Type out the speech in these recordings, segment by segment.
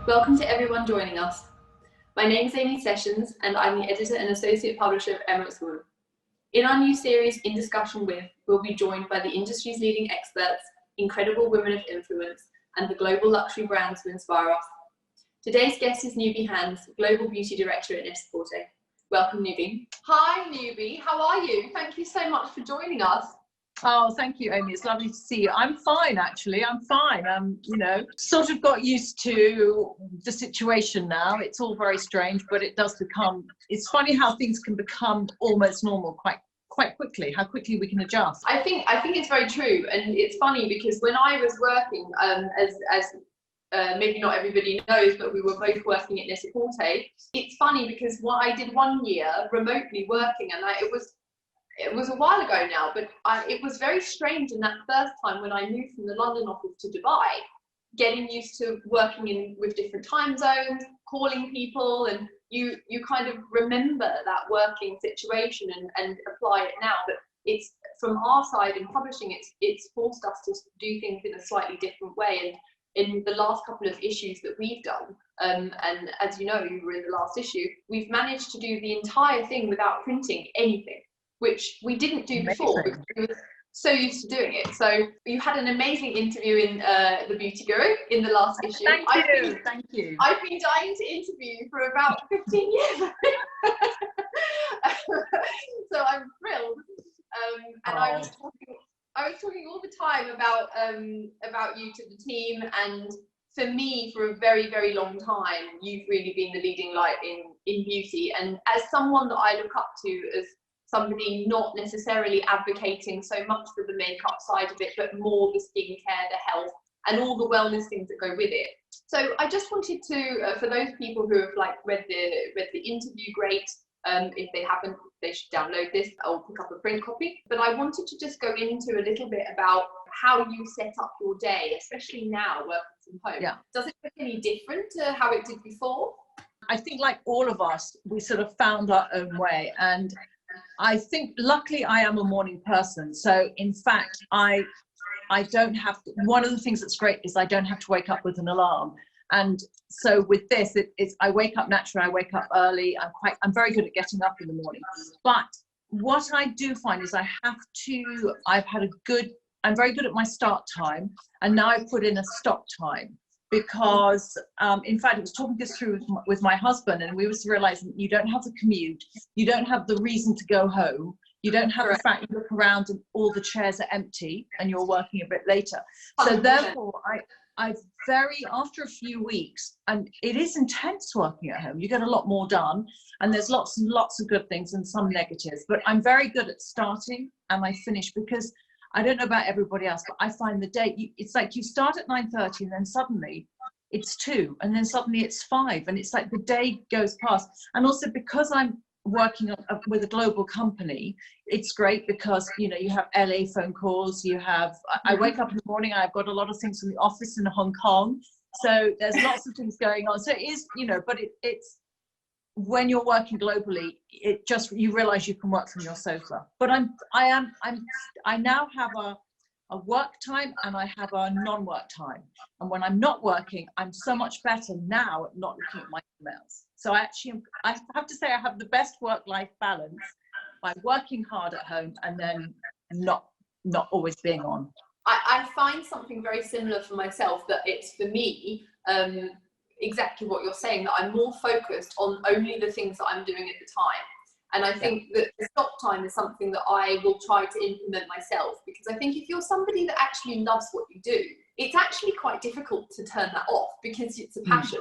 Welcome to everyone joining us. My name is Amy Sessions and I'm the editor and associate publisher of Emirates. In our new series, In Discussion With, we'll be joined by the industry's leading experts, incredible women of influence, and the global luxury brands who inspire us. Today's guest is Newby Hands, Global Beauty Director at Net-a-Porter. Welcome, Newby. Hi, Newby. How are you? Thank you so much for joining us. Oh, thank you, Amy. It's lovely to see you. I'm fine, actually. I'm fine. Sort of got used to the situation now. It's all very strange, but it does become, it's funny how things can become almost normal quite quickly, how quickly we can adjust. I think it's very true. And it's funny because when I was working, as maybe not everybody knows, but we were both working at Net-a-Porter. It's funny because what I did one year remotely working, and it was a while ago now, but it was very strange in that first time when I moved from the London office to Dubai, getting used to working with different time zones, calling people, and you kind of remember that working situation and apply it now. But it's from our side in publishing, it's forced us to do things in a slightly different way. And in the last couple of issues that we've done, and as you know, you were in the last issue, we've managed to do the entire thing without printing anything, which we didn't do before because we were so used to doing it. So you had an amazing interview in The Beauty Guru in the last issue. Thank you. I've been dying to interview you for about 15 years. So I'm thrilled. And I was talking all the time about you to the team, and for me, for a very, very long time, you've really been the leading light in beauty. And as someone that I look up to as somebody not necessarily advocating so much for the makeup side of it, but more the skincare, the health, and all the wellness things that go with it. So I just wanted to, for those people who have read the interview, great. If they haven't, they should download this or pick up a print copy. But I wanted to just go into a little bit about how you set up your day, especially now working from home. Yeah. Does it look any different to how it did before? I think like all of us, we sort of found our own way. And I think luckily I am a morning person. So in fact, I don't have to, one of the things that's great is I don't have to wake up with an alarm. And so with this, I wake up naturally, I wake up early. I'm very good at getting up in the morning. But what I do find is I'm very good at my start time. And now I've put in a stop time because, in fact, I was talking this through with my husband, and we was realizing you don't have the commute. You don't have the reason to go home. You don't have the fact you look around and all the chairs are empty and you're working a bit later. So 100%. Therefore, after a few weeks, and it is intense working at home, you get a lot more done, and there's lots and lots of good things and some negatives, but I'm very good at starting and I finish, because I don't know about everybody else, but I find the day, it's like you start at 9:30 and then suddenly it's 2 and then suddenly it's 5, and it's like the day goes past. And also because I'm working with a global company, it's great because you have LA phone calls, I wake up in the morning, I've got a lot of things from the office in Hong Kong, so there's lots of things going on. So it is, but it's when you're working globally, it just, you realize you can work from your sofa. But I now have a work time and I have a non-work time, and when I'm not working, I'm so much better now at not looking at my emails. So I have to say I have the best work-life balance by working hard at home and then not always being on. I find something very similar for myself, that it's for me exactly what you're saying, that I'm more focused on only the things that I'm doing at the time. And I think that the stop time is something that I will try to implement myself, because I think if you're somebody that actually loves what you do, it's actually quite difficult to turn that off because it's a passion.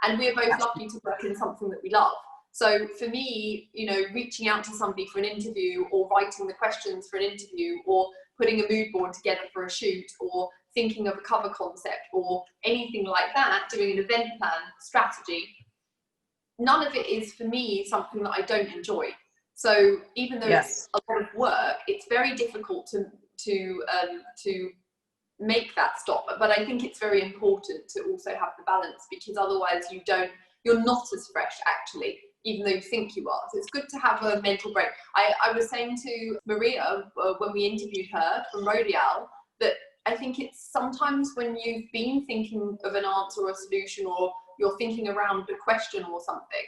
And we're both lucky to work in something that we love. So for me, reaching out to somebody for an interview, or writing the questions for an interview, or putting a mood board together for a shoot, or thinking of a cover concept, or anything like that, doing an event plan, strategy, none of it is for me something that I don't enjoy. So even though it's a lot of work, it's very difficult to make that stop. But I think it's very important to also have the balance, because otherwise you're not as fresh actually, even though you think you are. So it's good to have a mental break. I was saying to Maria when we interviewed her from Rodial that I think it's sometimes when you've been thinking of an answer or a solution, or you're thinking around a question or something,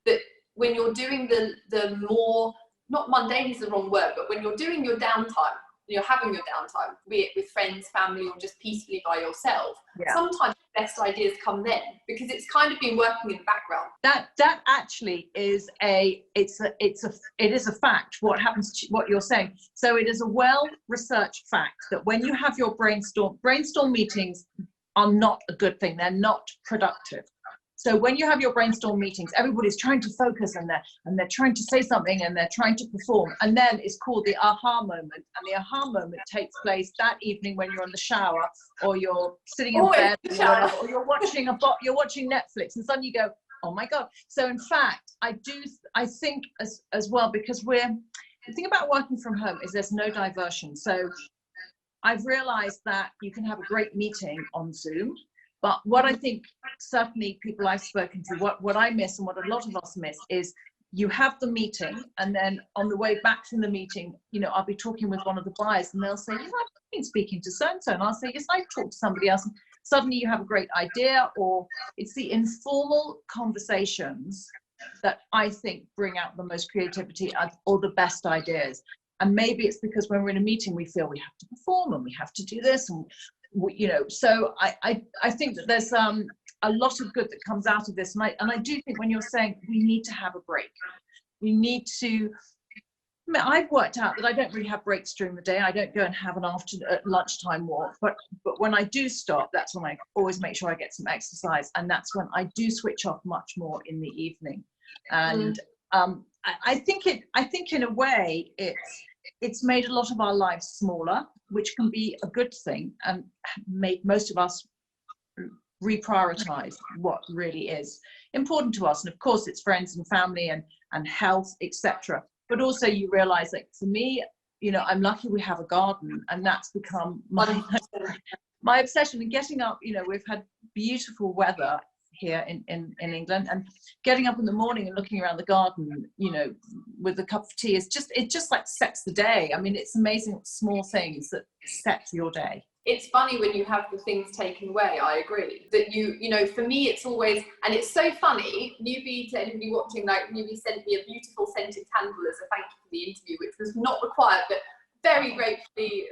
that when you're doing the more, not mundane is the wrong word, but when you're doing your downtime, you're having your downtime, be it with friends, family, or just peacefully by yourself, sometimes the best ideas come then, because it's kind of been working in the background. That actually is it is a fact, what happens to what you're saying. So it is a well-researched fact that when you have your brainstorm meetings are not a good thing. They're not productive. So when you have your brainstorm meetings, everybody's trying to focus, and they're trying to say something, and they're trying to perform. And then it's called the aha moment. And the aha moment takes place that evening when you're in the shower, or you're sitting in bed, or whatever, or you're watching Netflix, and suddenly you go, oh my God. So in fact, I think as well, because the thing about working from home is there's no diversion. So I've realized that you can have a great meeting on Zoom. But what I think certainly people I've spoken to, what I miss and what a lot of us miss is you have the meeting, and then on the way back from the meeting, I'll be talking with one of the buyers, and they'll say, I've been speaking to so-and-so. And I'll say, yes, I've talked to somebody else. And suddenly you have a great idea, or it's the informal conversations that I think bring out the most creativity or the best ideas. And maybe it's because when we're in a meeting, we feel we have to perform and we have to do this, and so I think that there's a lot of good that comes out of this, and I do think when you're saying we need to have a break, we need to. I've worked out that I don't really have breaks during the day. I don't go and have an lunchtime walk, but when I do stop, that's when I always make sure I get some exercise, and that's when I do switch off much more in the evening. And I think in a way it's made a lot of our lives smaller, which can be a good thing, and make most of us reprioritize what really is important to us. And of course, it's friends and family and health, etc. But also you realize that for me, I'm lucky we have a garden, and that's become my obsession. And getting up, we've had beautiful weather here in England, and getting up in the morning and looking around the garden, with a cup of tea it just like sets the day. I mean, it's amazing small things that set your day. It's funny when you have the things taken away. I agree that for me, it's always, and it's so funny, Newby, to anybody watching, Newby sent me a beautiful scented candle as a thank you for the interview, which was not required, but very gratefully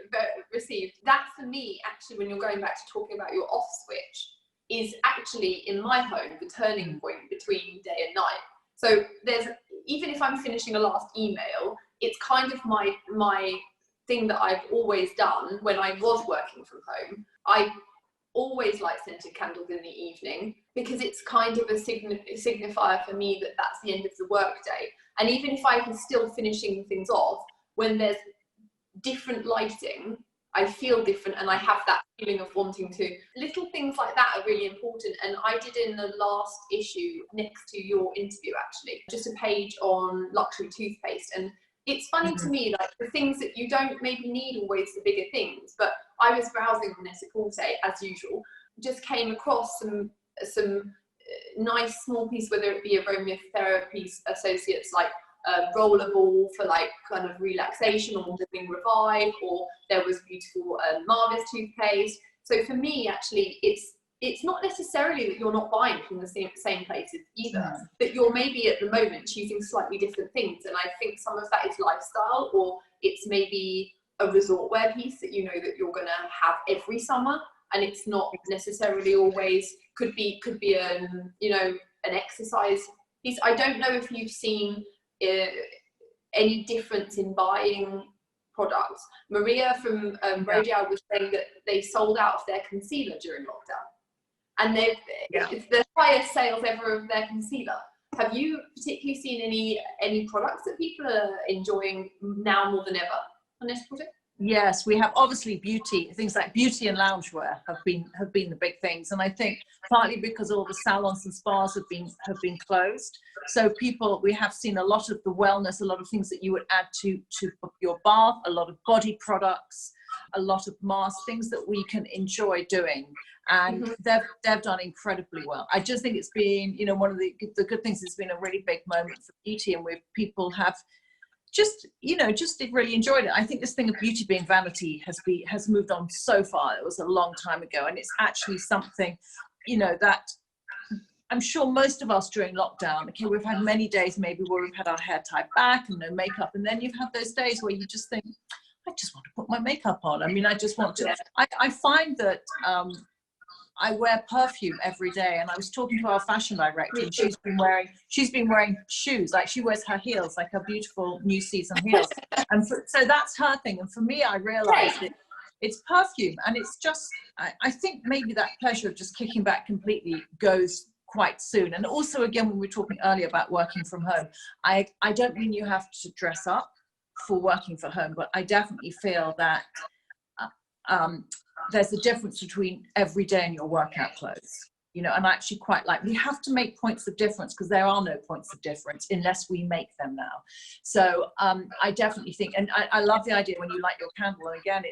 received. That for me, actually, when you're going back to talking about your off switch, is actually in my home the turning point between day and night. So even if I'm finishing a last email, it's kind of my thing that I've always done when I was working from home. I always like scented candles in the evening, because it's kind of a signifier for me that that's the end of the workday. And even if I'm still finishing things off, when there's different lighting, I feel different, and I have that feeling of wanting to. Little things like that are really important. And I did in the last issue, next to your interview actually, just a page on luxury toothpaste. And it's funny to me, like the things that you don't maybe need always the bigger things, but I was browsing on Net-a-Porter as usual, just came across some nice small piece, whether it be aromatherapy associates like rollerball for like kind of relaxation, or doing Revive, or there was beautiful Marvis toothpaste. So for me, actually, it's not necessarily that you're not buying from the same places either, but you're maybe at the moment choosing slightly different things. And I think some of that is lifestyle, or it's maybe a resort wear piece that you know that you're going to have every summer, and it's not necessarily always, could be an exercise piece. I don't know if you've seen any difference in buying products. Maria from Radial was saying that they sold out of their concealer during lockdown, and it's the highest sales ever of their concealer. Have you particularly seen any products that people are enjoying now more than ever on this project? Yes, we have obviously beauty, things like beauty and loungewear have been the big things, and I think partly because all the salons and spas have been closed. So we have seen a lot of the wellness, a lot of things that you would add to your bath, a lot of body products, a lot of masks, things that we can enjoy doing, and they've done incredibly well. I just think it's been, one of the good things. It's been a really big moment for beauty, and people have just really enjoyed it. I think this thing of beauty being vanity has moved on so far. It was a long time ago, and it's actually something, that I'm sure most of us during lockdown, okay, we've had many days maybe where we've had our hair tied back and no makeup, and then you've had those days where you just think, I just want to put my makeup on. I mean, I just want to, I find that I wear perfume every day, and I was talking to our fashion director, and she's been wearing shoes, like she wears her heels, like her beautiful new season heels, and so that's her thing. And for me, I realized it's perfume, and it's just, I think maybe that pleasure of just kicking back completely goes quite soon. And also, again, when we were talking earlier about working from home, I don't mean you have to dress up for working from home, but I definitely feel that there's a difference between every day and your workout clothes, you know, and I actually quite like, we have to make points of difference, because there are no points of difference unless we make them now. So I definitely think, and I love the idea when you light your candle, and again,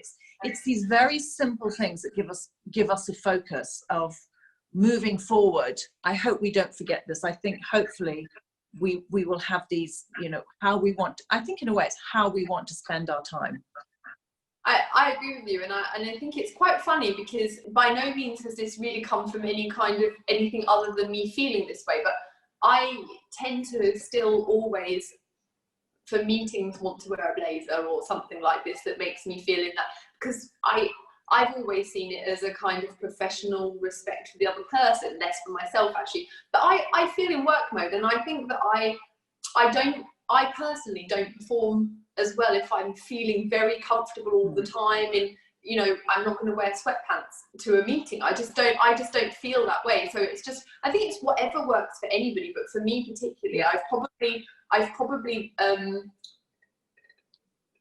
it's these very simple things that give us a focus of moving forward. I hope we don't forget this. I think hopefully we will have these, you know, how we want, I think in a way it's how we want to spend our time. I agree with you, and I think it's quite funny, because by no means has this really come from anything other than me feeling this way, but I tend to still always, for meetings, want to wear a blazer or something like this that makes me feel in that, because I've always seen it as a kind of professional respect for the other person, less for myself actually. But I feel in work mode, and I think that I personally don't perform as well if I'm feeling very comfortable all the time, and you know, I'm not going to wear sweatpants to a meeting. I just don't feel that way. So it's just, I think it's whatever works for anybody, but for me particularly, I've probably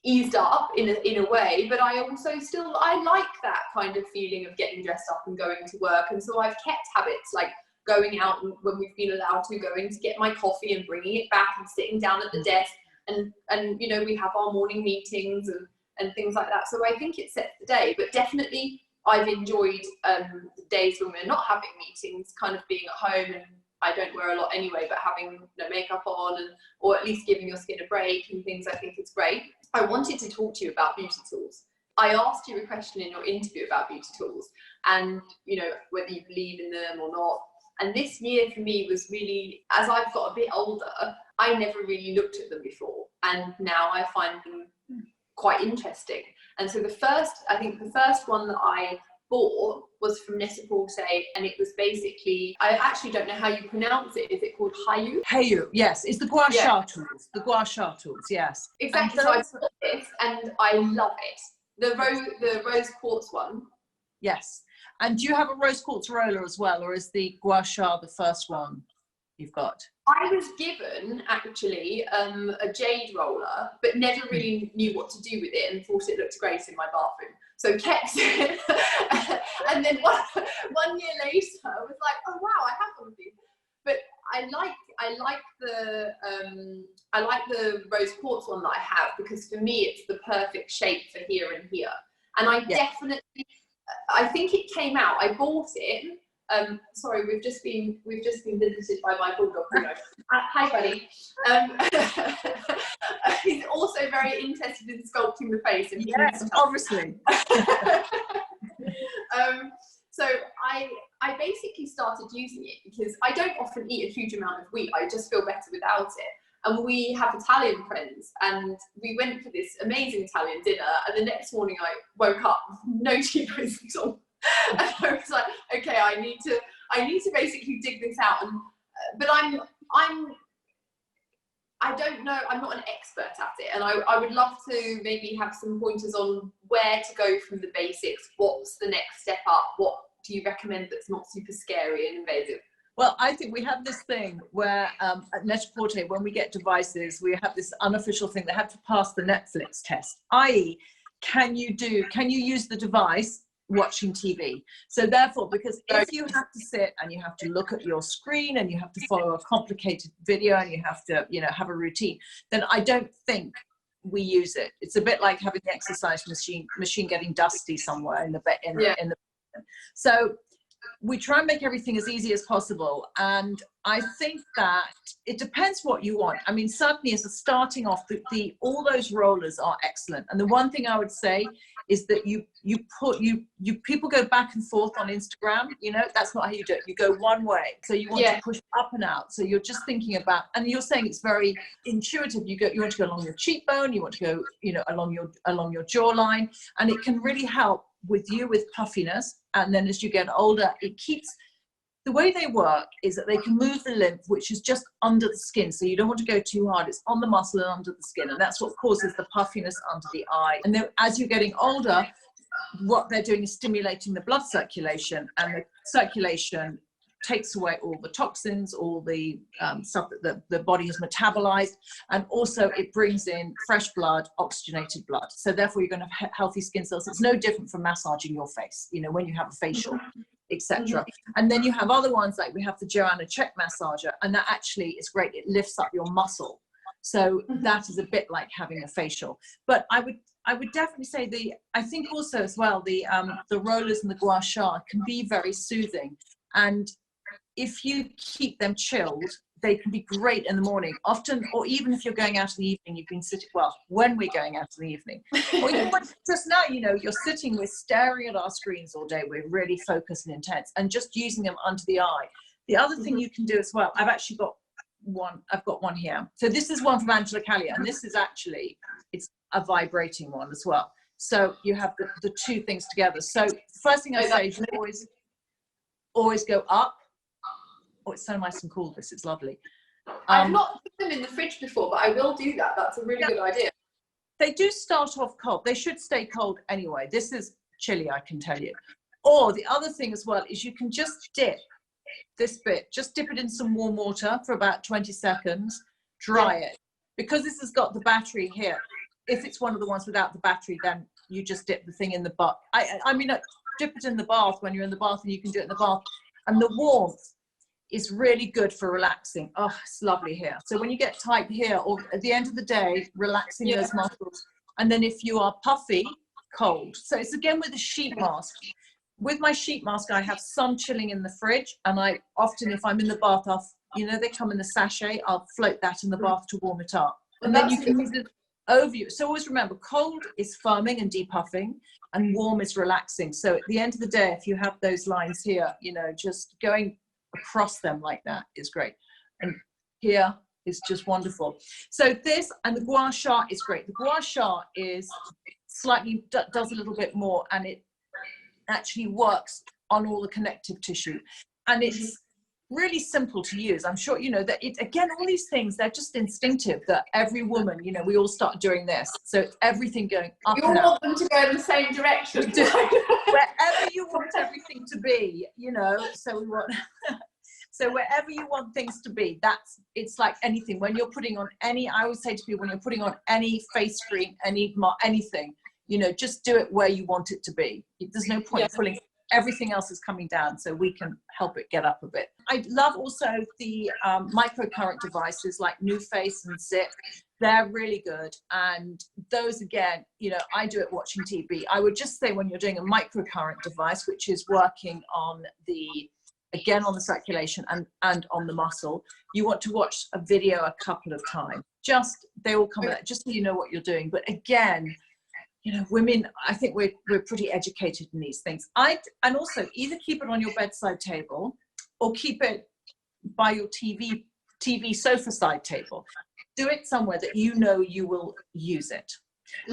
eased up in a way, but I also still, I like that kind of feeling of getting dressed up and going to work. And so I've kept habits like going out, and when we've been allowed to, going to get my coffee and bringing it back and sitting down at the desk, and you know, we have our morning meetings and things like that. So I think it sets the day. But definitely I've enjoyed the days when we're not having meetings, kind of being at home, and I don't wear a lot anyway, but having no makeup on, or at least giving your skin a break and things, I think it's great. I wanted to talk to you about beauty tools. I asked you a question in your interview about beauty tools, and you know, whether you believe in them or not. And this year for me was really, as I've got a bit older, I never really looked at them before, and now I find them quite interesting. And so I think the first one that I bought was from Net-a-Porter, and it was basically, I actually don't know how you pronounce it. Is it called Hayu? Hayu, yes. It's the gua sha tools. The gua sha tools, yes. Exactly. So I bought this and I love it. The rose quartz one. Yes. And do you have a rose quartz roller as well, or is the gua sha the first one you've got? I was given actually a jade roller, but never really knew what to do with it, and thought it looked great in my bathroom, so kept it. And then one year later, I was like, oh wow, I have one of these. But I like the rose quartz one that I have, because for me it's the perfect shape for here and here. And I definitely, I think it came out, I bought it. Sorry, we've just been visited by my bulldog. Hi, buddy. He's also very interested in sculpting the face. And yes, obviously. So I basically started using it because I don't often eat a huge amount of wheat. I just feel better without it. And we have Italian friends, and we went for this amazing Italian dinner. And the next morning I woke up with no cheekbones at all. And I was like, okay, I need to basically dig this out. And but I don't know, I'm not an expert at it, and I would love to maybe have some pointers on where to go from the basics. What's the next step up? What do you recommend that's not super scary and invasive? Well, I think we have this thing where at Net-a-Porter, when we get devices, we have this unofficial thing that have to pass the Netflix test, i.e., can you use the device watching TV? So therefore, because if you have to sit and you have to look at your screen and you have to follow a complicated video and you have to, you know, have a routine, then I don't think we use it. It's a bit like having the exercise machine getting dusty somewhere in the. So we try and make everything as easy as possible. And I think that it depends what you want. I mean, certainly as a starting off, all those rollers are excellent. And the one thing I would say is that people go back and forth on Instagram, you know, that's not how you do it. You go one way. So you want to push up and out. So you're just thinking about, and you're saying it's very intuitive. You want to go along your cheekbone, you want to go, you know, along your jawline, and it can really help with puffiness. And then as you get older, the way they work is that they can move the lymph, which is just under the skin. So you don't want to go too hard. It's on the muscle and under the skin. And that's what causes the puffiness under the eye. And then as you're getting older, what they're doing is stimulating the blood circulation, and the circulation takes away all the toxins, all the stuff that the body has metabolized. And also it brings in fresh blood, oxygenated blood. So therefore you're going to have healthy skin cells. It's no different from massaging your face, you know, when you have a facial, etc. And then you have other ones, like we have the Joanna Check massager, and that actually is great. It lifts up your muscle. So that is a bit like having a facial. But I would definitely say I think also as well, the rollers and the gua sha can be very soothing. And if you keep them chilled, they can be great in the morning, often, or even if you're going out in the evening, you've been sitting, well, when we're going out in the evening, or even just now, you know, you're sitting, we're staring at our screens all day, we're really focused and intense, and just using them under the eye. The other thing you can do as well, I've got one here. So this is one from Angela Callier, and this is actually, it's a vibrating one as well. So you have the two things together. So first thing I say is always go up. Oh, it's so nice and cool, this, it's lovely. I've not put them in the fridge before, but I will do that. That's a really good idea. They do start off cold. They should stay cold anyway. This is chilly, I can tell you. Or the other thing as well is you can just dip this bit, just dip it in some warm water for about 20 seconds, dry it. Because this has got the battery here, if it's one of the ones without the battery, then you just dip the thing in the bath. I mean, dip it in the bath when you're in the bath, and you can do it in the bath. And the warmth is really good for relaxing. Oh, it's lovely here. So when you get tight here, or at the end of the day, relaxing those muscles. And then if you are puffy, cold. So it's again with a sheet mask. With my sheet mask, I have some chilling in the fridge, and I often, if I'm in the bath, you know, they come in the sachet, I'll float that in the bath to warm it up. And then you can use it over you. So always remember, cold is firming and depuffing, and warm is relaxing. So at the end of the day, if you have those lines here, you know, just going across them like that is great. And here is just wonderful. So this, and the gua sha is great. The gua sha is slightly, does a little bit more, and it actually works on all the connective tissue. And it's really simple to use. I'm sure, you know, that it, again, all these things, they're just instinctive, that every woman, you know, we all start doing this. So it's everything going up and out. You all want them to go in the same direction. Wherever you want everything to be, you know, so we want, so wherever you want things to be, it's like anything. When you're putting on I always say to people, when you're putting on any face cream, anything, you know, just do it where you want it to be. There's no point pulling. Everything else is coming down, so we can help it get up a bit. I love also the microcurrent devices like NuFace and Zip. They're really good. And those, again, you know, I do it watching TV. I would just say when you're doing a microcurrent device, which is working on again, on the circulation and on the muscle, you want to watch a video a couple of times. They all come out, just so you know what you're doing. But again, you know, women, I think we're pretty educated in these things. And also either keep it on your bedside table or keep it by your TV sofa side table. Do it somewhere that you know you will use it.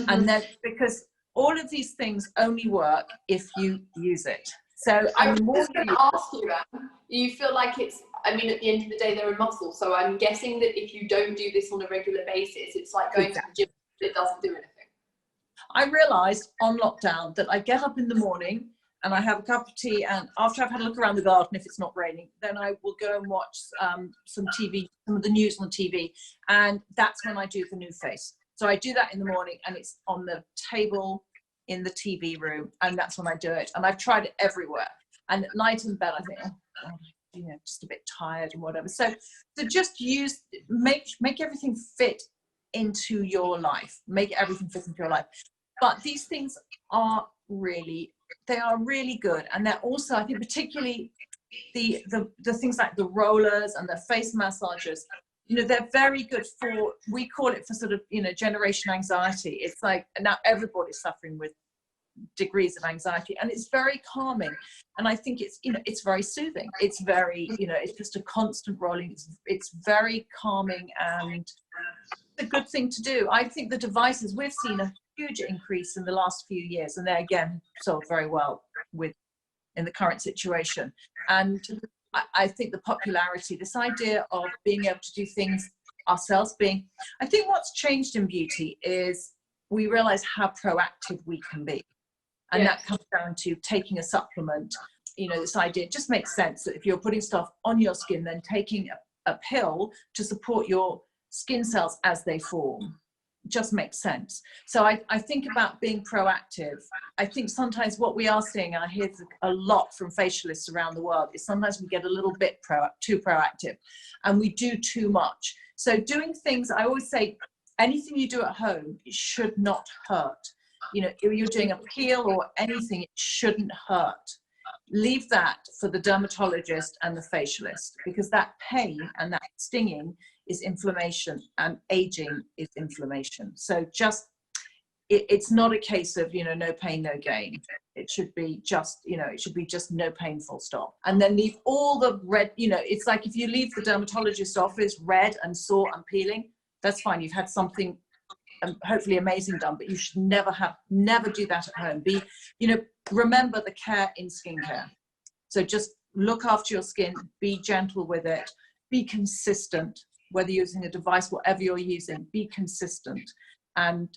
And then, because all of these things only work if you use it. So I was just going to ask you, you feel like it's, I mean, at the end of the day, they're a muscle. So I'm guessing that if you don't do this on a regular basis, it's like going to the gym, it doesn't do anything. I realized on lockdown that I get up in the morning and I have a cup of tea, and after I've had a look around the garden, if it's not raining, then I will go and watch some TV, some of the news on TV, and that's when I do the NuFace. So I do that in the morning, and it's on the table in the TV room, and that's when I do it. And I've tried it everywhere. And at night in bed, I think, oh God, you know, just a bit tired and whatever. So just make everything fit into your life. Make everything fit into your life. But these things are really They are really good. And they're also, I think, particularly the things like the rollers and the face massages, you know, they're very good for, we call it for sort of, you know, generation anxiety. It's like now everybody's suffering with degrees of anxiety, and it's very calming. And I think it's, you know, it's very soothing. It's very, you know, it's just a constant rolling. It's very calming and a good thing to do. I think the devices, we've seen a huge increase in the last few years, and they're again sold very well with in the current situation. And I think the popularity, this idea of being able to do things ourselves, I think what's changed in beauty is we realize how proactive we can be. And that comes down to taking a supplement. You know, this idea, it just makes sense that if you're putting stuff on your skin, then taking a pill to support your skin cells as they form just makes sense. So I think about being proactive. I think sometimes what we are seeing, and I hear a lot from facialists around the world, is sometimes we get a little bit too proactive and we do too much. So doing things, I always say, anything you do at home, it should not hurt. You know, if you're doing a peel or anything, it shouldn't hurt. Leave that for the dermatologist and the facialist, because that pain and that stinging is inflammation, and aging is inflammation. So just, it's not a case of, you know, no pain, no gain. It should be just, you know, it should be just no pain, full stop. And then leave all the red, you know, it's like if you leave the dermatologist's office red and sore and peeling, that's fine. You've had something hopefully amazing done, but you should never do that at home. You know, remember the care in skincare. So just look after your skin, be gentle with it, be consistent, whether you're using a device, whatever you're using, be consistent and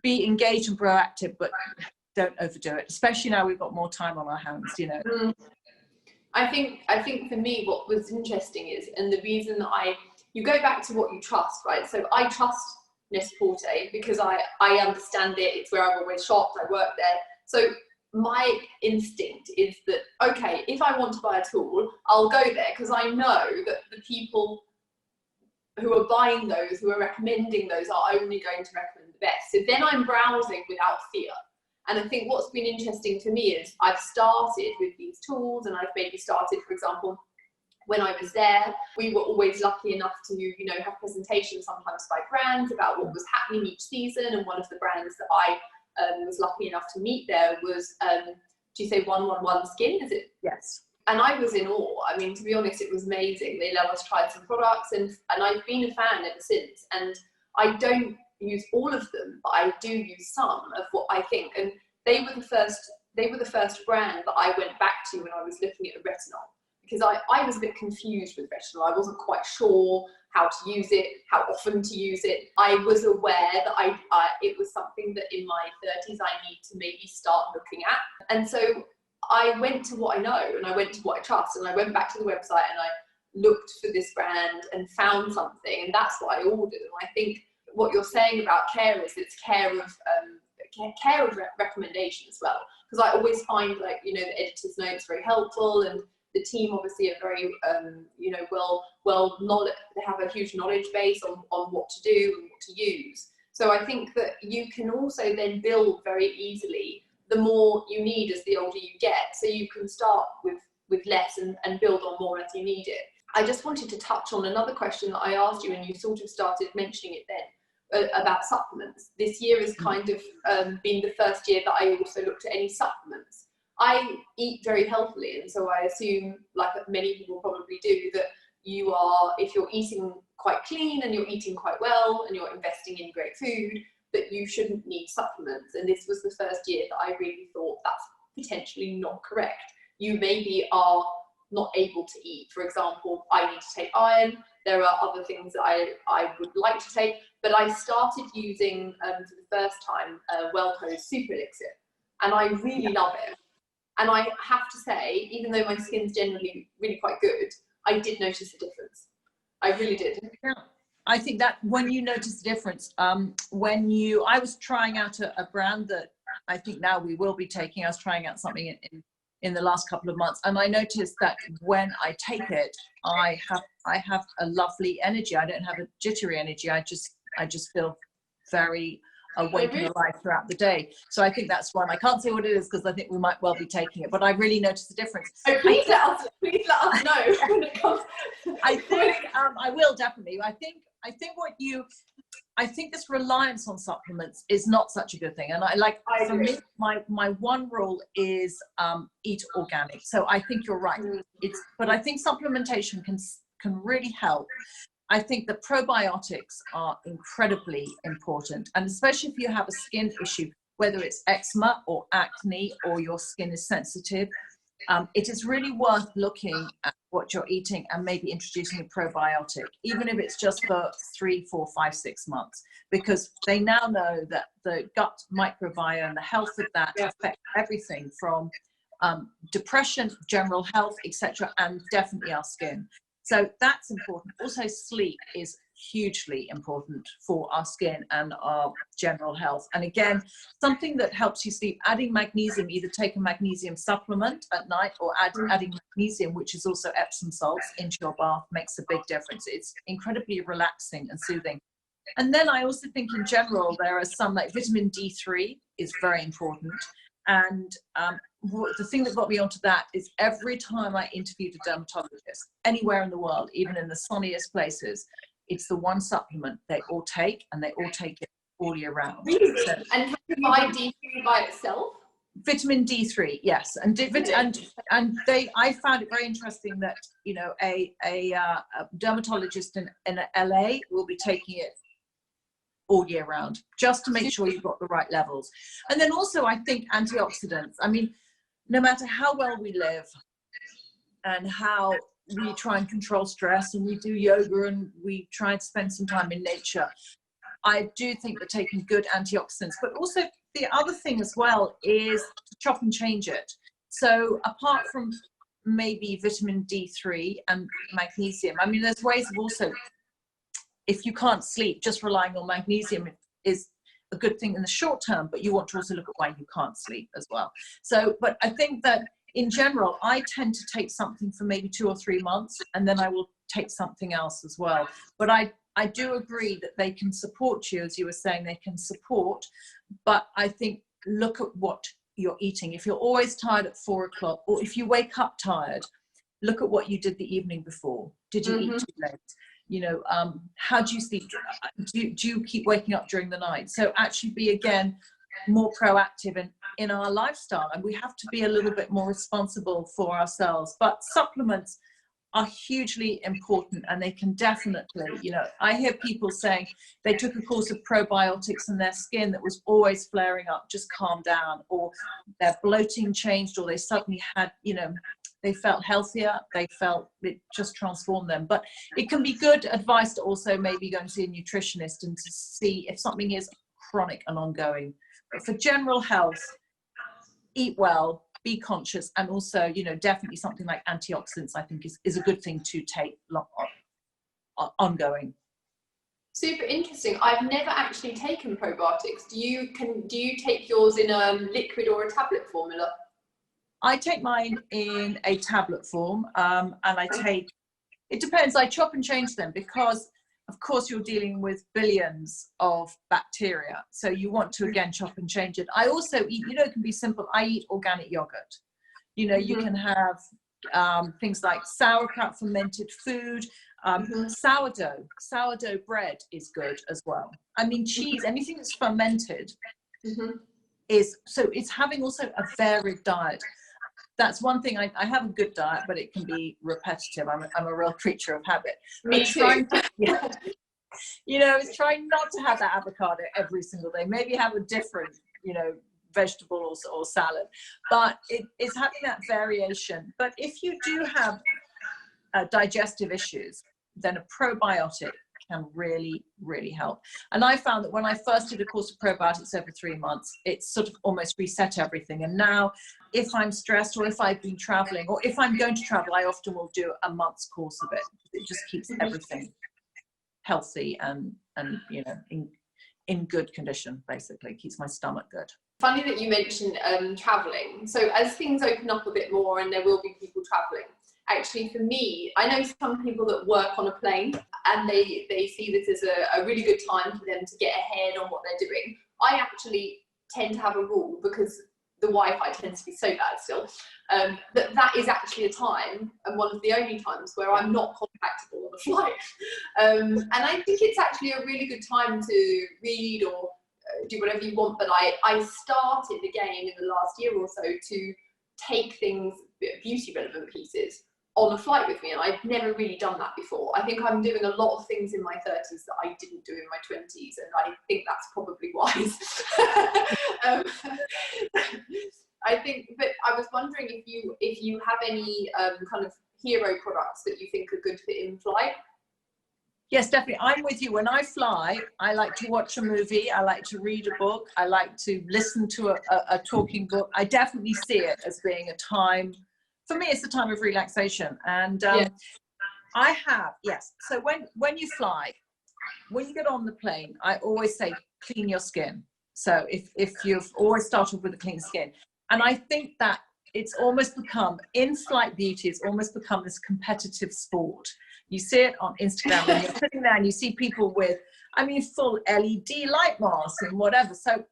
be engaged and proactive, but don't overdo it, especially now we've got more time on our hands, you know. I think for me, what was interesting is, and the reason that you go back to what you trust, right? So I trust Net-a-Porter because I understand it. It's where I've always shopped. I work there. So my instinct is that, okay, if I want to buy a tool, I'll go there because I know that the people who are buying those, who are recommending those, are only going to recommend the best. So then I'm browsing without fear. And I think what's been interesting for me is I've started with these tools, and I've maybe started, for example, when I was there, we were always lucky enough to, you know, have presentations sometimes by brands about what was happening each season. And one of the brands that I was lucky enough to meet there was, do you say 111 Skin? Is it? Yes. And I was in awe. I mean, to be honest, it was amazing. They let us try some products, and I've been a fan ever since. And I don't use all of them, but I do use some of what I think. And they were the first brand that I went back to when I was looking at a retinol. Because I was a bit confused with retinol. I wasn't quite sure how to use it, how often to use it. I was aware that it was something that in my 30s I need to maybe start looking at. And so I went to what I know, and I went to what I trust, and I went back to the website and I looked for this brand and found something, and that's what I ordered. And I think what you're saying about care is it's care of recommendation as well. Because I always find, like, you know, the editor's notes very helpful, and the team obviously are very, you know, well knowledge. They have a huge knowledge base on what to do and what to use. So I think that you can also then build very easily the more you need as the older you get. So you can start with less and build on more as you need it. I just wanted to touch on another question that I asked you, and you sort of started mentioning it then, about supplements. This year has kind of been the first year that I also looked at any supplements. I eat very healthily, and so I assume, like many people probably do, that you are, if you're eating quite clean and you're eating quite well and you're investing in great food, that you shouldn't need supplements. And this was the first year that I really thought that's potentially not correct. You maybe are not able to eat. For example, I need to take iron. There are other things that I would like to take, but I started using, for the first time, Wellco's Super Elixir, and I really love it. And I have to say, even though my skin's generally really quite good, I did notice a difference. I really did. Yeah. I think that when you notice the difference, I was trying out a brand that I think now we will be taking. I was trying out something in the last couple of months, and I noticed that when I take it, I have a lovely energy. I don't have a jittery energy. I just feel very, awake and alive throughout the day. So I think that's one. I can't say what it is because I think we might well be taking it, but I really noticed the difference. Oh, please let us know when it comes. I think I will definitely. I think this reliance on supplements is not such a good thing. And for me, my one rule is eat organic. So I think you're right. But I think supplementation can really help. I think the probiotics are incredibly important, and especially if you have a skin issue, whether it's eczema or acne or your skin is sensitive, it is really worth looking at what you're eating and maybe introducing a probiotic, even if it's just for 3, 4, 5, 6 months, because they now know that the gut microbiome, the health of that affects everything from depression, general health, etc., and definitely our skin. So that's important. Also, sleep is hugely important for our skin and our general health. And again, something that helps you sleep, adding magnesium, either take a magnesium supplement at night or adding magnesium, which is also Epsom salts, into your bath makes a big difference. It's incredibly relaxing and soothing. And then I also think in general, there are some, like vitamin D3 is very important. And the thing that got me onto that is every time I interviewed a dermatologist anywhere in the world, even in the sunniest places, it's the one supplement they all take, and they all take it all year round. Really? So, and can you buy D3 by itself? Vitamin D3, yes, and I found it very interesting that a dermatologist in LA will be taking it all year round, just to make sure you've got the right levels. And then also I think antioxidants. I mean, no matter how well we live and how we try and control stress and we do yoga and we try and spend some time in nature, I do think that taking good antioxidants, but also the other thing as well is to chop and change it. So apart from maybe vitamin D3 and magnesium, I mean, there's ways of also, if you can't sleep, just relying on magnesium is a good thing in the short term, but you want to also look at why you can't sleep as well. So, but I think that in general, I tend to take something for maybe 2 or 3 months, and then I will take something else as well. But I do agree that they can support you, as you were saying, they can support, but I think look at what you're eating. If you're always tired at 4 o'clock, or if you wake up tired, look at what you did the evening before. Did you eat too late? How do you sleep? Do you keep waking up during the night? So actually be, again, more proactive in our lifestyle, and we have to be a little bit more responsible for ourselves. But supplements are hugely important, and they can definitely, I hear people saying they took a course of probiotics and their skin that was always flaring up just calmed down, or their bloating changed, or they suddenly had, they felt healthier, they felt it just transformed them. But it can be good advice to also maybe go and see a nutritionist and to see if something is chronic and ongoing. But for general health, eat well, be conscious, and also, definitely something like antioxidants, I think is a good thing to take ongoing. Super interesting. I've never actually taken probiotics. Do you take yours in a liquid or a tablet formula? I take mine in a tablet form, and it depends, I chop and change them because, of course, you're dealing with billions of bacteria. So you want to, again, chop and change it. I also eat, it can be simple. I eat organic yogurt. You can have things like sauerkraut, fermented food, sourdough bread is good as well. I mean, cheese, anything that's fermented it's having also a varied diet. That's one thing. I have a good diet, but it can be repetitive. I'm a real creature of habit. Me too. It's trying not to have that avocado every single day. Maybe have a different, vegetable or salad. But it's having that variation. But if you do have digestive issues, then a probiotic can really, really help. And I found that when I first did a course of probiotics over 3 months, it sort of almost reset everything. And now if I'm stressed, or if I've been traveling, or if I'm going to travel, I often will do a month's course of it. It just keeps everything healthy and in good condition, basically. Keeps my stomach good. Funny that you mentioned traveling. So as things open up a bit more and there will be people traveling, actually for me, I know some people that work on a plane and they see this as a really good time for them to get ahead on what they're doing. I actually tend to have a rule, because the Wi-Fi tends to be so bad still, that is actually a time, and one of the only times, where I'm not contactable on a flight. And I think it's actually a really good time to read or do whatever you want. But I started again in the last year or so to take things, beauty relevant pieces, on a flight with me, and I've never really done that before. I think I'm doing a lot of things in my 30s that I didn't do in my 20s, and I think that's probably wise. I think, but I was wondering if you have any kind of hero products that you think are good for in flight. Yes, definitely. I'm with you. When I fly, I like to watch a movie. I like to read a book. I like to listen to a talking book. I definitely see it as being a time, for me, it's a time of relaxation. And I have, yes. So when you fly, when you get on the plane, I always say, clean your skin. So if you've always started with a clean skin. And I think that it's almost become, in flight beauty, it's almost become this competitive sport. You see it on Instagram when you're sitting there and you see people with, I mean, full LED light masks and whatever. So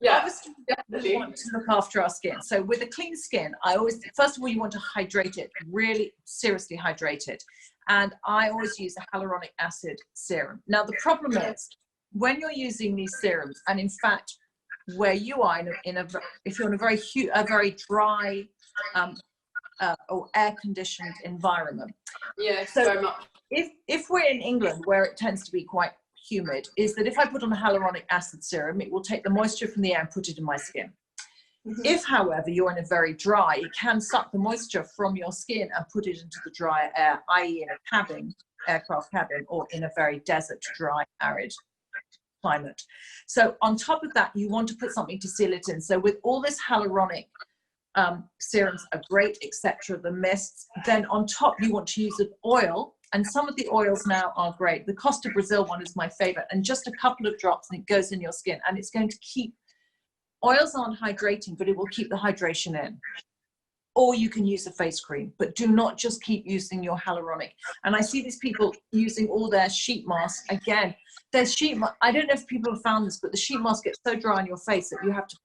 obviously we want to look after our skin. So with a clean skin, I always, first of all, you want to hydrate it, really seriously hydrate it. And I always use a hyaluronic acid serum. Now, the problem is when you're using these serums, and in fact, where you are if you're in a very dry or air-conditioned environment. Yes, so very much. If we're in England, where it tends to be quite humid, is that if I put on a hyaluronic acid serum, it will take the moisture from the air and put it in my skin. Mm-hmm. If, however, you're in a very dry, it can suck the moisture from your skin and put it into the drier air, i.e. in a cabin, aircraft cabin, or in a very desert, dry, arid climate. So on top of that, you want to put something to seal it in. So with all this hyaluronic serums are great, etc., the mists, then on top you want to use an oil, and some of the oils now are great. The Costa Brazil one is my favorite, and just a couple of drops and it goes in your skin, and it's going to keep, oils aren't hydrating, but it will keep the hydration in. Or you can use a face cream, but do not just keep using your hyaluronic. And I see these people using all their sheet masks. Again, there's I don't know if people have found this, but the sheet mask gets so dry on your face that you have to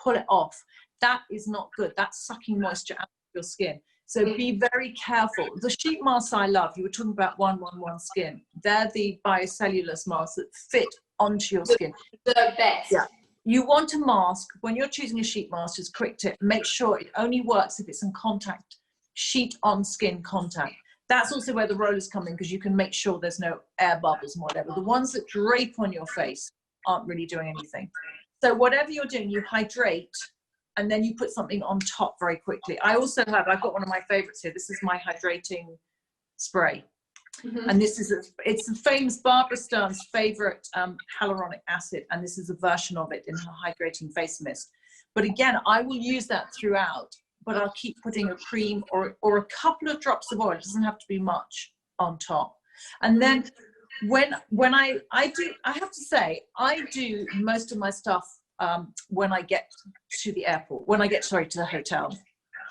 pull it off. That is not good. That's sucking moisture out of your skin. So be very careful. The sheet masks I love, you were talking about 111 skin. They're the biocellulose masks that fit onto your skin. The best. Yeah. You want a mask, when you're choosing a sheet mask, just quick tip, make sure it only works if it's in contact, sheet on skin contact. That's also where the rollers come in, because you can make sure there's no air bubbles and whatever. The ones that drape on your face aren't really doing anything. So whatever you're doing, you hydrate, and then you put something on top very quickly. I've got one of my favorites here. This is my hydrating spray. Mm-hmm. And this is it's the famous Barbara Stern's favorite hyaluronic acid, and this is a version of it in her hydrating face mist. But again, I will use that throughout, but I'll keep putting a cream or a couple of drops of oil. It doesn't have to be much on top. And then when I have to say, I do most of my stuff when I get to the airport, to the hotel.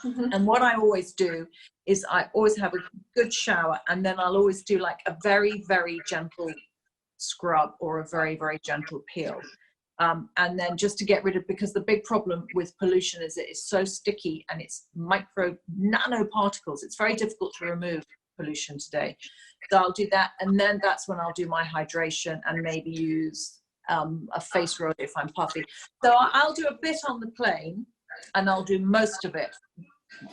Mm-hmm. And what I always do is I always have a good shower, and then I'll always do like a very, very gentle scrub or a very, very gentle peel. And then just to get rid of, because the big problem with pollution is it is so sticky and it's nanoparticles. It's very difficult to remove pollution today. So I'll do that. And then that's when I'll do my hydration and maybe use a face roller if I'm puffy. So I'll do a bit on the plane, and I'll do most of it.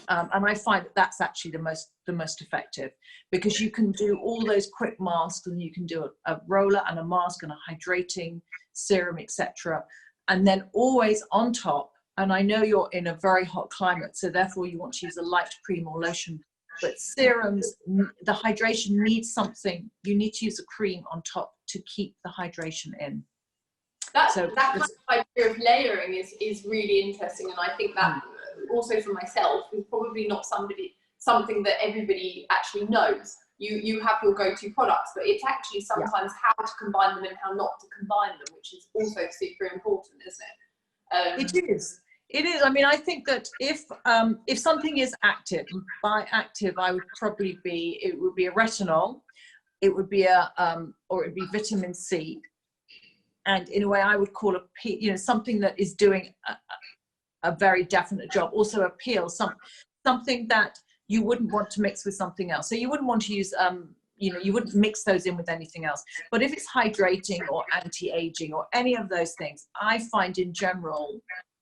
And I find that that's actually the most effective, because you can do all those quick masks, and you can do a roller and a mask and a hydrating serum, etc. And then always on top, and I know you're in a very hot climate, so therefore you want to use a light cream or lotion, but serums, the hydration needs something. You need to use a cream on top to keep the hydration in. That kind of idea of layering is really interesting, and I think that also for myself is probably not something that everybody actually knows. You have your go-to products, but it's actually sometimes how to combine them and how not to combine them, which is also super important, isn't it? It is. I mean, I think that if something is active, by active I would probably it would be a retinol, it would be or it would be vitamin C. and in a way I would call a peel, you know, something that is doing a very definite job. Also a peel, something that you wouldn't want to mix with something else. So you wouldn't want to use, you know, you wouldn't mix those in with anything else. But if it's hydrating or anti-aging or any of those things, I find in general,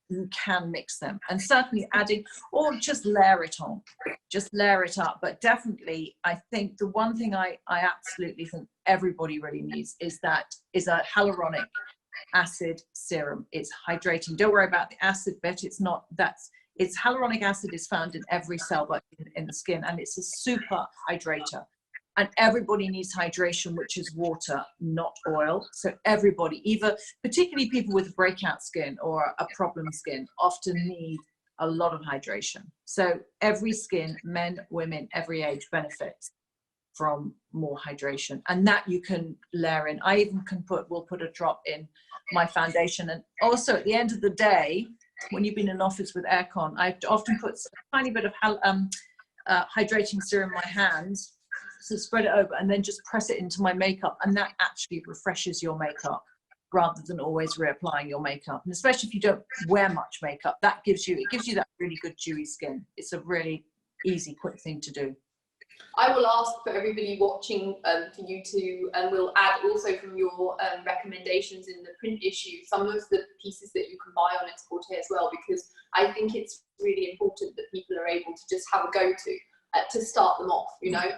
you can mix them, and certainly adding, or just layer it on, just layer it up. But definitely, I think the one thing I absolutely think everybody really needs is a hyaluronic acid serum. It's hydrating. Don't worry about the acid bit. It's hyaluronic acid is found in every cell in the skin, and it's a super hydrator. And everybody needs hydration, which is water, not oil. So everybody, particularly people with breakout skin or a problem skin, often need a lot of hydration. So every skin, men, women, every age, benefits from more hydration. And that you can layer in. I even will put a drop in my foundation. And also at the end of the day, when you've been in office with aircon, I often put a tiny bit of hydrating serum in my hands. So spread it over and then just press it into my makeup, and that actually refreshes your makeup rather than always reapplying your makeup. And especially if you don't wear much makeup, it gives you that really good dewy skin. It's a really easy, quick thing to do. I will ask for everybody watching for you to, and we'll add also from your recommendations in the print issue, some of the pieces that you can buy on Export as well, because I think it's really important that people are able to just have a go-to to start them off, you know.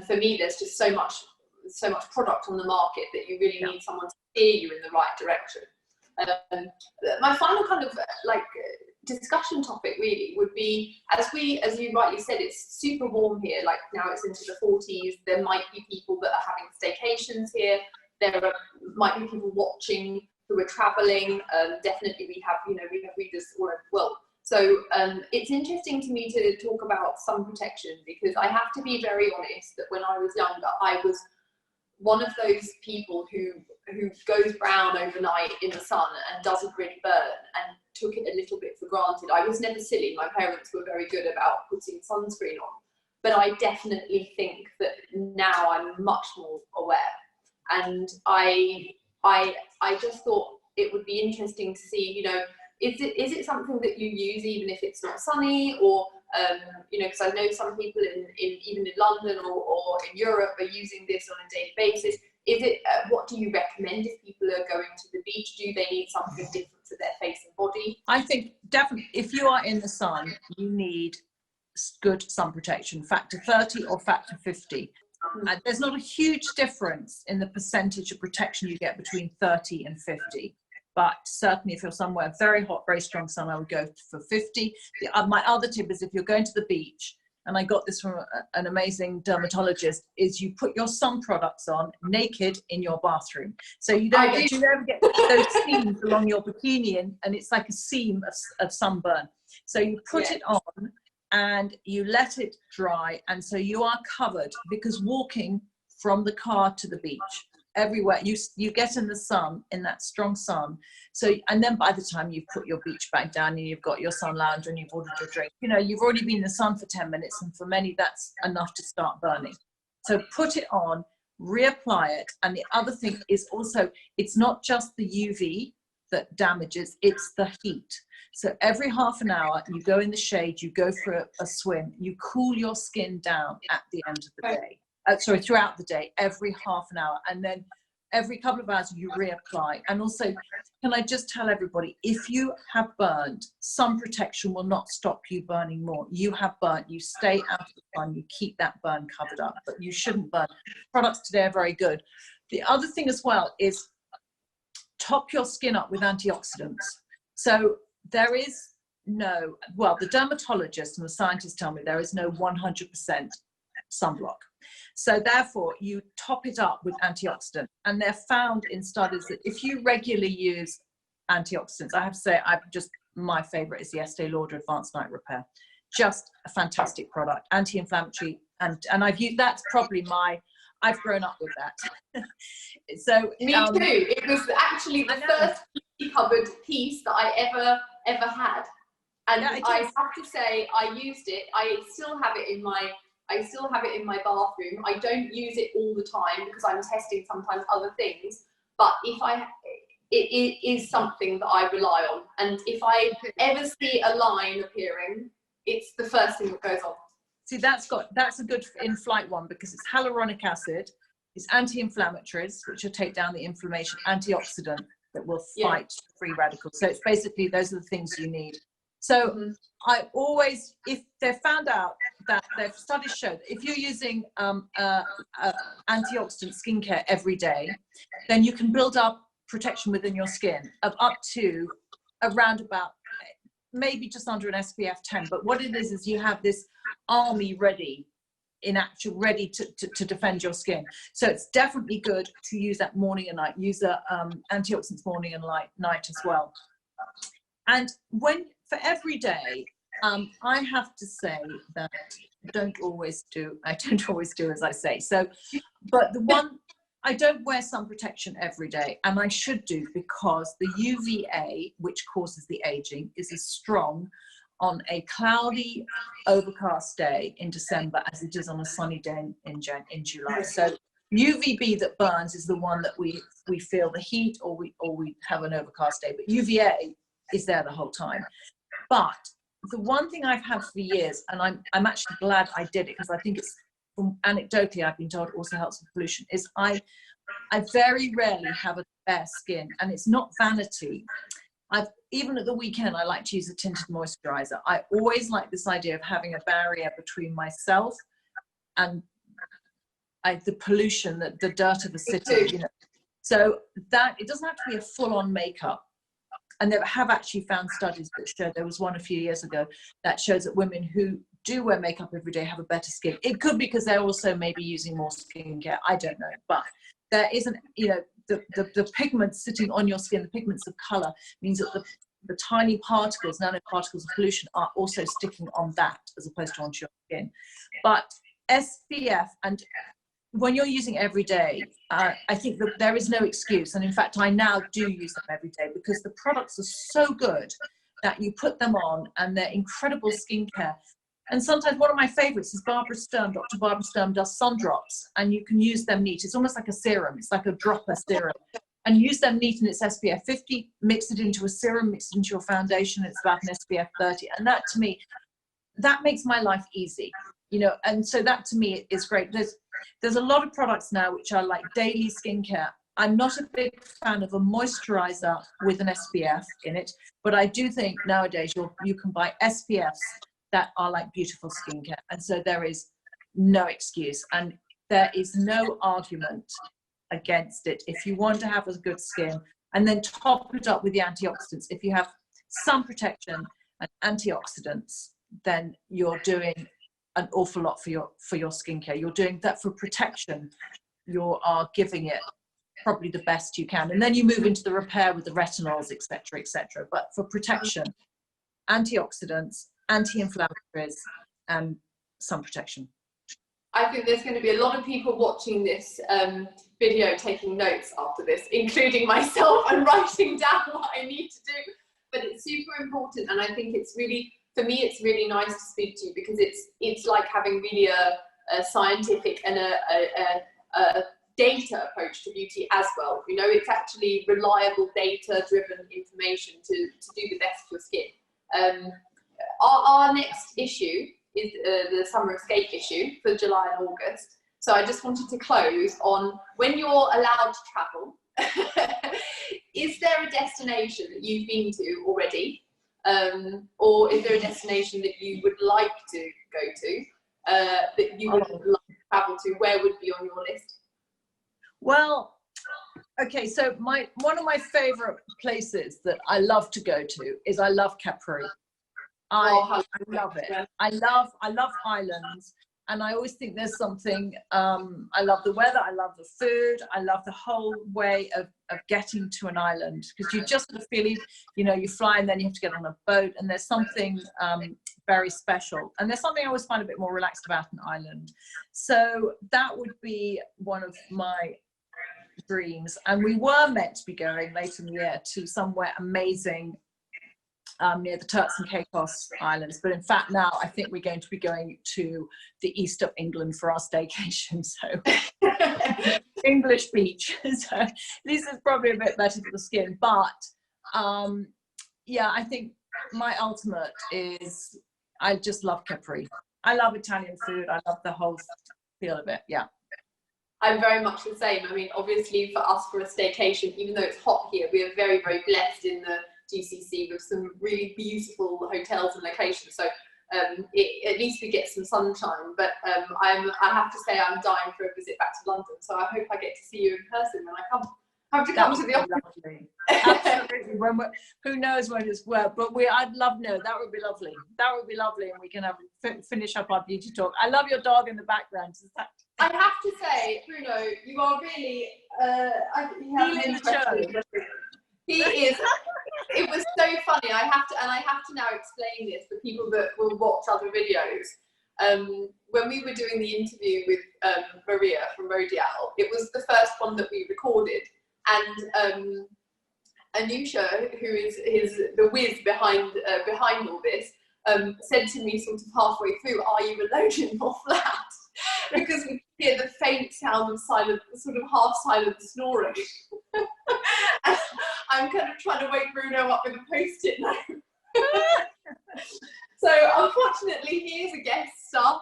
For me, there's just so much product on the market that you really need someone to steer you in the right direction. My final kind of discussion topic really would be, as you rightly said, it's super warm here. Like now it's into the 40s. There might be people that are having staycations here. Might be people watching who are traveling. Definitely we have readers all over the world. So it's interesting to me to talk about sun protection, because I have to be very honest that when I was younger, I was one of those people who goes brown overnight in the sun and doesn't really burn, and took it a little bit for granted. I was never silly. My parents were very good about putting sunscreen on, but I definitely think that now I'm much more aware. And I just thought it would be interesting to see, you know, is it something that you use even if it's not sunny, or you know, because I know some people even in London or in Europe are using this on a daily basis. Is it what do you recommend if people are going to the beach? Do they need something different for their face and body? I think definitely if you are in the sun, you need good sun protection, factor 30 or factor 50. There's not a huge difference in the percentage of protection you get between 30 and 50. But certainly if you're somewhere very hot, very strong sun, I would go for 50. My other tip is if you're going to the beach, and I got this from an amazing dermatologist, is you put your sun products on naked in your bathroom. So you don't ever get those seams along your bikini, and it's like a seam of sunburn. So you put it on and you let it dry, and so you are covered, because walking from the car to the beach, everywhere you get in the sun, in that strong sun. So, and then by the time you've put your beach bag down and you've got your sun lounger and you've ordered your drink, you know, you've already been in the sun for 10 minutes, and for many that's enough to start burning. So put it on, reapply it. And the other thing is also, it's not just the UV that damages, it's the heat. So every half an hour you go in the shade, you go for a swim, you cool your skin down at the end of the day. Throughout the day, every half an hour, and then every couple of hours you reapply. And also, can I just tell everybody, if you have burned, sun protection will not stop you burning more. You have burnt, you stay out of the sun, you keep that burn covered up, but you shouldn't burn. Products today are very good. The other thing as well is top your skin up with antioxidants. So there is the dermatologists and the scientists tell me there is no 100% sunblock. So therefore you top it up with antioxidants, and they're found in studies that if you regularly use antioxidants, I have to say, my favorite is the Estee Lauder Advanced Night Repair. Just a fantastic product, anti-inflammatory, and I've used, that's probably I've grown up with that. So me too. It was actually the first beauty cupboard piece that I ever had, and I have to say I used it. I still have it in my bathroom. I don't use it all the time because I'm testing sometimes other things. But it is something that I rely on. And if I ever see a line appearing, it's the first thing that goes on. See, that's a good in-flight one, because it's hyaluronic acid, it's anti-inflammatories, which will take down the inflammation, antioxidant that will fight free radicals. So it's basically, those are the things you need. So I always, if they've found out that their studies show that if you're using antioxidant skincare every day, then you can build up protection within your skin of up to around about maybe just under an SPF 10. But what it is you have this army ready to defend your skin. So it's definitely good to use that morning and night. Use the antioxidants morning and night as well. And for every day, I have to say that I don't always do as I say. So, but the one, I don't wear sun protection every day, and I should do, because the UVA, which causes the aging, is as strong on a cloudy, overcast day in December as it is on a sunny day in July. So UVB that burns is the one that we feel the heat, or we have an overcast day, but UVA is there the whole time. But the one thing I've had for years, and I'm actually glad I did it, because I think it's, anecdotally I've been told it also helps with pollution, is I very rarely have a bare skin, and it's not vanity. Even at the weekend, I like to use a tinted moisturizer. I always like this idea of having a barrier between myself and the pollution, the dirt of the city, you know. So that it doesn't have to be a full-on makeup. And they have actually found studies that show, there was one a few years ago that shows that women who do wear makeup every day have a better skin. It could be because they're also maybe using more skincare, I don't know. But there isn't, you know, the pigments sitting on your skin, the pigments of color, means that the tiny particles, nanoparticles of pollution, are also sticking on that as opposed to onto your skin. But SPF, and when you're using every day, I think that there is no excuse. And in fact, I now do use them every day, because the products are so good that you put them on and they're incredible skincare. And sometimes one of my favorites is Barbara Sturm. Dr. Barbara Sturm does sun drops, and you can use them neat. It's almost like a serum. It's like a dropper serum. And use them neat, and it's SPF 50, mix it into a serum, mix it into your foundation, it's about an SPF 30. And that, to me, that makes my life easy, you know. And so that, to me, is great. There's a lot of products now which are like daily skincare. I'm not a big fan of a moisturizer with an SPF in it, but I do think nowadays you can buy SPFs that are like beautiful skincare. And so there is no excuse, and there is no argument against it. If you want to have a good skin, and then top it up with the antioxidants, if you have sun protection and antioxidants, then you're doing an awful lot for your skincare. You're doing that for protection. You are giving it probably the best you can, and then you move into the repair with the retinols, etc., etc. But for protection, antioxidants, anti-inflammatories, and sun protection. I think there's going to be a lot of people watching this video taking notes after this, including myself, and writing down what I need to do. But it's super important, and I think it's really, for me, it's really nice to speak to you, because it's like having really a scientific and a data approach to beauty as well. You know, it's actually reliable, data-driven information to do the best for your skin. Our next issue is the summer escape issue for July and August. So I just wanted to close on, when you're allowed to travel, is there a destination that you've been to already? Or is there a destination that you would like to go to, that you would like to travel to? Where would be on your list? Well, okay, so one of my favorite places that I love to go to is, I love Capri. I love it. I love islands, and I always think there's something, I love the weather, I love the food, I love the whole way of getting to an island, because you just feel, you know, you fly and then you have to get on a boat, and there's something very special, and there's something I always find a bit more relaxed about an island. So that would be one of my dreams. And we were meant to be going later in the year to somewhere amazing near the Turks and Caicos Islands, but in fact now I think we're going to be going to the east of England for our staycation. So English beach. So this is probably a bit better for the skin, but yeah, I think my ultimate is I just love Capri. I love Italian food. I love the whole feel of it. Yeah. I'm very much the same. I mean, obviously for us, for a staycation, even though it's hot here, we are very, very blessed in the GCC with some really beautiful hotels and locations. So at least we get some sunshine. But I have to say I'm dying for a visit back to London. So I hope I get to see you in person when I come. Have to come to the office. Absolutely. Who knows when it's work, but I'd love, no, that would be lovely. That would be lovely, and we can finish up our beauty talk. I love your dog in the background. I have to say, Bruno, you are really stealing the show. He is. It was so funny. I have to now explain this for people that will watch other videos. When we were doing the interview with Maria from Rodial, it was the first one that we recorded, and Anusha, who is the whiz behind all this, said to me sort of halfway through, "Are you alone in your flat?" Because we hear the faint sound of silent, sort of half silent snoring. I'm kind of trying to wake Bruno up with a post-it note. So unfortunately, he is a guest star.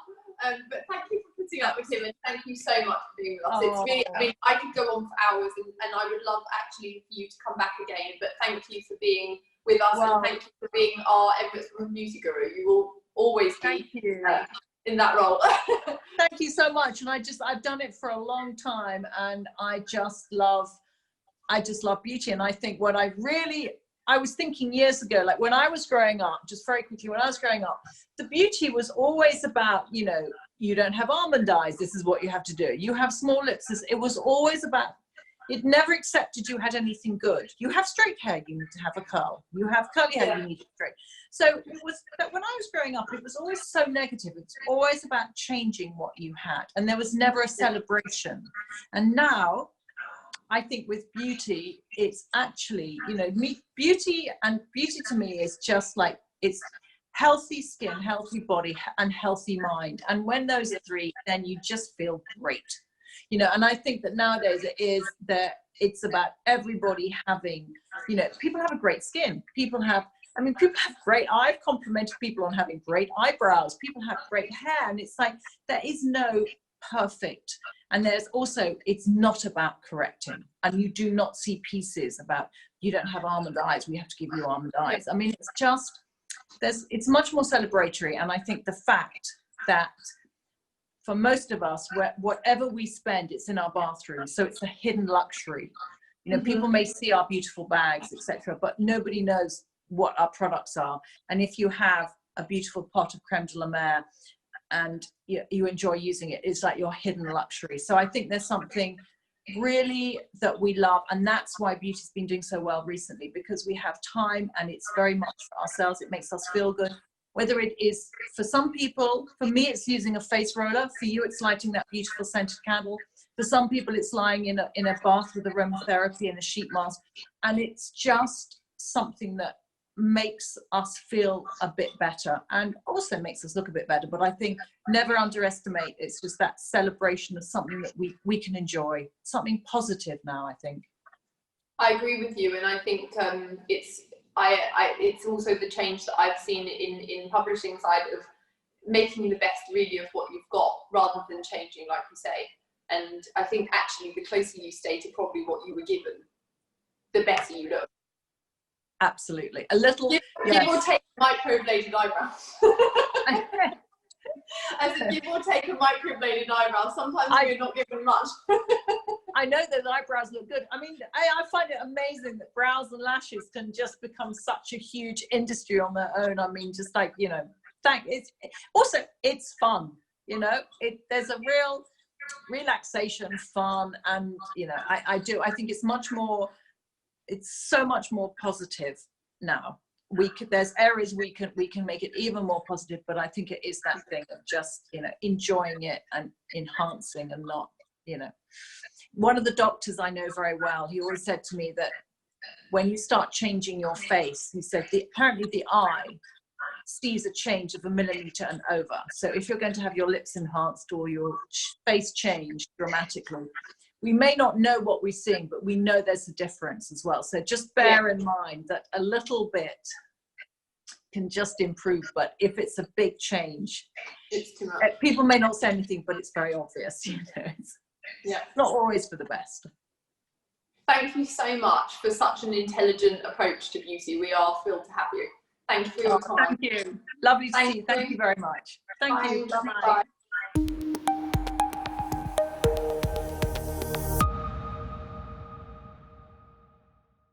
But thank you for putting up with him, and thank you so much for being with us. It's really, I mean, I could go on for hours, and I would love actually for you to come back again. But thank you for being with us, and thank you for being our Emirates Women Beauty Guru. You will always be in that role. Thank you so much. And I've done it for a long time, and I just love beauty. And I think I was thinking years ago, like when I was growing up, just very quickly, when I was growing up, the beauty was always about, you know, you don't have almond eyes, this is what you have to do. You have small lips. It was always about, it never accepted you had anything good. You have straight hair, you need to have a curl. You have curly hair, you need it straight. So it was, but when I was growing up, it was always so negative. It's always about changing what you had. And there was never a celebration. And now, I think with beauty, it's actually, you know, beauty to me is just like, it's healthy skin, healthy body, and healthy mind. And when those are three, then you just feel great, you know. And I think that nowadays it's about everybody having, you know, people have a great skin. People have great, I've complimented people on having great eyebrows. People have great hair. And it's like, there is no perfect. And there's also, it's not about correcting. And you do not see pieces about, you don't have almond eyes, we have to give you almond eyes. I mean, it's just, it's much more celebratory. And I think the fact that for most of us, whatever we spend, it's in our bathroom. So it's a hidden luxury. You know, people may see our beautiful bags, etc., but nobody knows what our products are. And if you have a beautiful pot of creme de la mer, and you enjoy using it, it's like your hidden luxury. So I think there's something really that we love, and that's why beauty's been doing so well recently, because we have time and it's very much for ourselves. It makes us feel good. Whether it is for some people, for me it's using a face roller, for you it's lighting that beautiful scented candle, for some people it's lying in a bath with aromatherapy and a sheet mask, and it's just something that makes us feel a bit better and also makes us look a bit better. But I think never underestimate, it's just that celebration of something that we can enjoy, something positive now, I think. I agree with you, and I think it's also the change that I've seen in publishing side of making the best really of what you've got rather than changing, like you say. And I think actually the closer you stay to probably what you were given, the better you look. Absolutely. A little. Give or take microbladed eyebrows. I said, give or take a microbladed eyebrow. Sometimes we're not given much. I know those eyebrows look good. I mean, I find it amazing that brows and lashes can just become such a huge industry on their own. I mean, just like, you know, it's fun, you know, there's a real relaxation, fun, and, you know, I think it's so much more positive now. There's areas we can make it even more positive, but I think it is that thing of just, you know, enjoying it and enhancing, and not, you know. One of the doctors I know very well, he always said to me that when you start changing your face, he said apparently the eye sees a change of 1 millimeter and over. So if you're going to have your lips enhanced or your face changed dramatically, we may not know what we're seeing, but we know there's a difference as well. So just bear in mind that a little bit can just improve, but if it's a big change, it's too much. People may not say anything, but it's very obvious, you know. It's not always for the best. Thank you so much for such an intelligent approach to beauty. We are thrilled to have you. Thank you for your time. Thank you. Lovely to see you. Thank you very much. Thank you. Bye-bye.